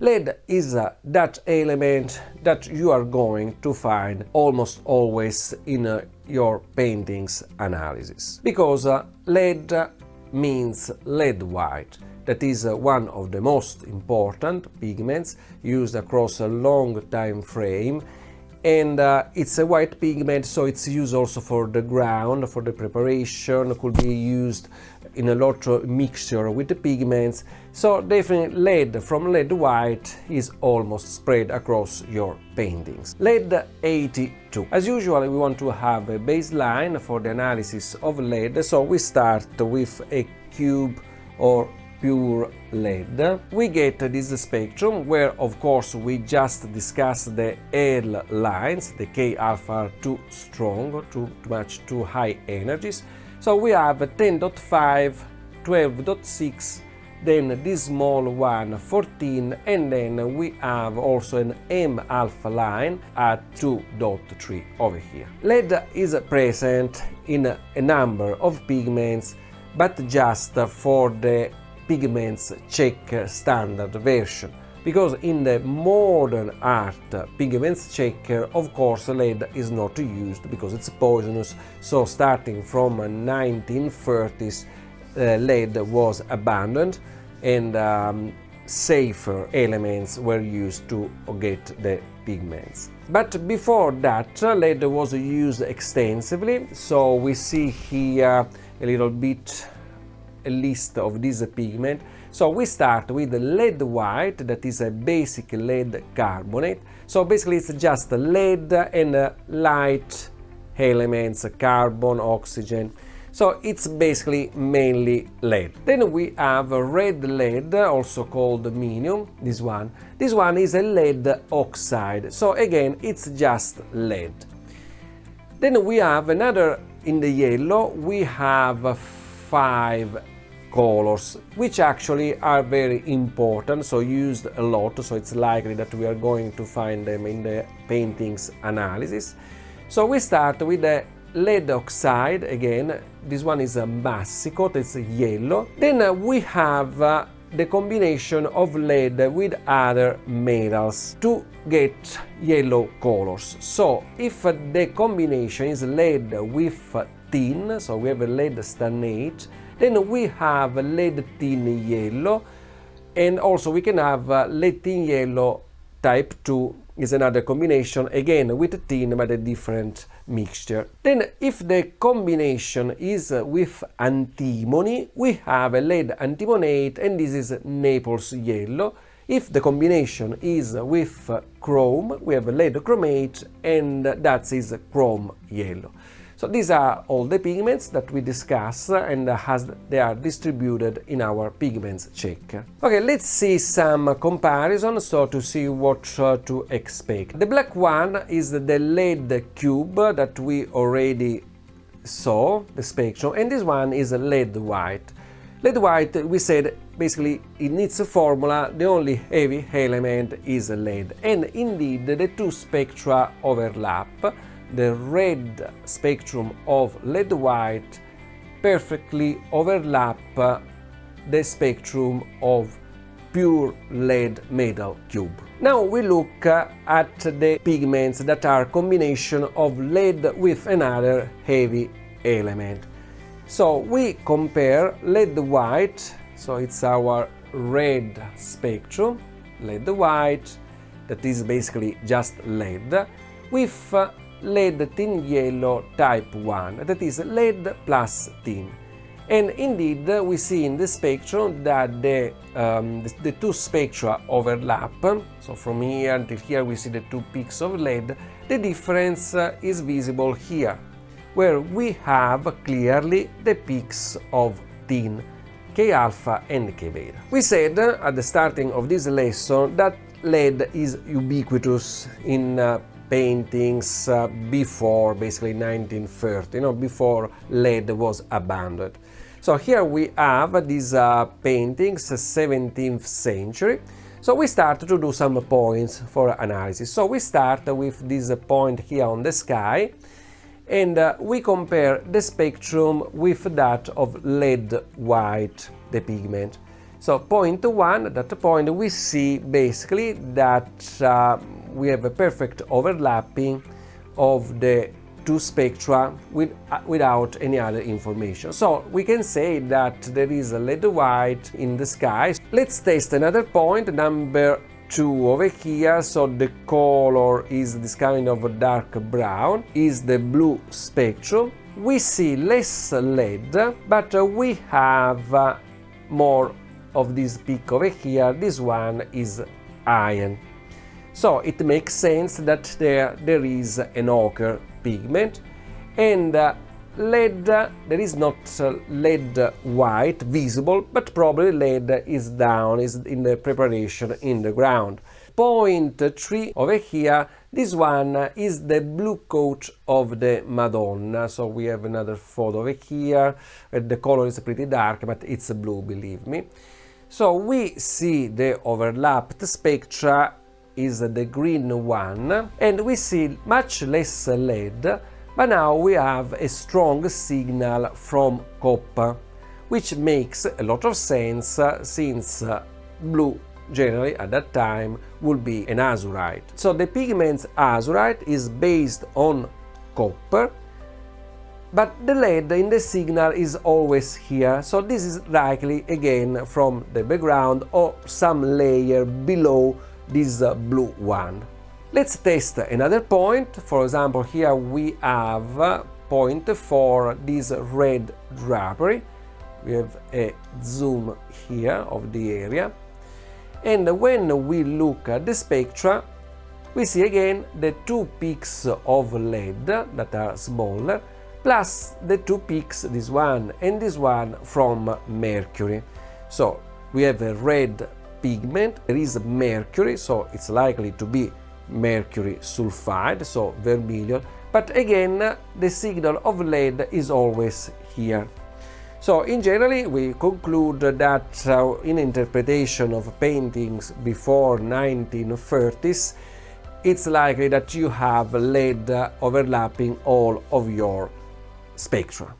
LED is that element that you are going to find almost always in your paintings analysis, because LED means lead white. That is one of the most important pigments used across a long time frame, and it's a white pigment, so it's used also for the ground, for the preparation, could be used in a lot of mixture with the pigments. So definitely lead from lead white is almost spread across your paintings. Lead 82. As usual, we want to have a baseline for the analysis of lead, so we start with a cube or pure lead. We get this spectrum where, of course, we just discussed the L lines. The K alpha are too strong, too high energies. So we have 10.5, 12.6, then this small one 14, and then we have also an M alpha line at 2.3 over here. Lead is present in a number of pigments, but just for the pigments check standard version, because in the modern art pigments checker, of course, lead is not used because it's poisonous. So starting from 1930s, lead was abandoned, and safer elements were used to get the pigments. But before that, lead was used extensively. So we see here a little bit a list of this pigment. So we start with the lead white, that is a basic lead carbonate. So basically it's just lead and light elements, carbon, oxygen. So it's basically mainly lead. Then we have a red lead, also called minium, this one. This one is a lead oxide, so again it's just lead. Then we have another, in the yellow, we have 5 colors, which actually are very important, so used a lot, so it's likely that we are going to find them in the paintings analysis. So we start with the lead oxide, again, this one is a massicot, it's yellow. Then we have the combination of lead with other metals to get yellow colors. So if the combination is lead with tin, so we have a lead stannate, then we have lead tin yellow, and also we can have lead tin yellow type 2 is another combination, again with tin but a different mixture. Then if the combination is with antimony, we have a lead antimonate, and this is Naples yellow. If the combination is with chrome, we have a lead chromate, and that is chrome yellow. So these are all the pigments that we discuss, and as they are distributed in our pigments checker. Okay, let's see some comparison, so to see what to expect. The black one is the lead cube that we already saw, the spectrum, and this one is a lead white. Lead white, we said, basically in its formula, the only heavy element is lead, and indeed the two spectra overlap. The red spectrum of lead white perfectly overlap the spectrum of pure lead metal cube. Now we look at the pigments that are combination of lead with another heavy element. So we compare lead white, so it's our red spectrum, lead white, that is basically just lead, with lead tin yellow type 1, that is lead plus tin. And indeed we see in the spectrum that the two spectra overlap, so from here until here we see the two peaks of lead. The difference is visible here, where we have clearly the peaks of tin, K alpha and K beta. We said at the starting of this lesson that lead is ubiquitous in paintings before basically 1930, before lead was abandoned. So here we have these paintings, 17th century. So we start to do some points for analysis. So we start with this point here on the sky, and we compare the spectrum with that of lead white, the pigment. So point 1, at that point we see basically that we have a perfect overlapping of the two spectra without any other information. So we can say that there is a lead white in the sky. Let's test another point, number 2 over here. So the color is this kind of dark brown, is the blue spectrum. We see less lead, but we have more of this peak over here. This one is iron. So it makes sense that there is an ochre pigment, and lead, there is not lead white visible, but probably lead is down, is in the preparation in the ground. Point 3 over here, this one is the blue coat of the Madonna. So we have another photo over here. The color is pretty dark, but it's blue, believe me. So we see the overlapped spectra is the green one, and we see much less lead, but now we have a strong signal from copper, which makes a lot of sense since blue generally at that time would be an azurite. So the pigment azurite is based on copper, but the lead in the signal is always here, so this is likely again from the background or some layer below this blue one. Let's test another point. For example, here we have point 4, this red drapery. We have a zoom here of the area, and when we look at the spectra, we see again the two peaks of lead that are smaller, plus the two peaks, this one and this one, from mercury. So we have a red pigment, there is mercury, so it's likely to be mercury sulfide, so vermilion, but again the signal of lead is always here. So in general we conclude that in interpretation of paintings before 1930s, it's likely that you have lead overlapping all of your spectra.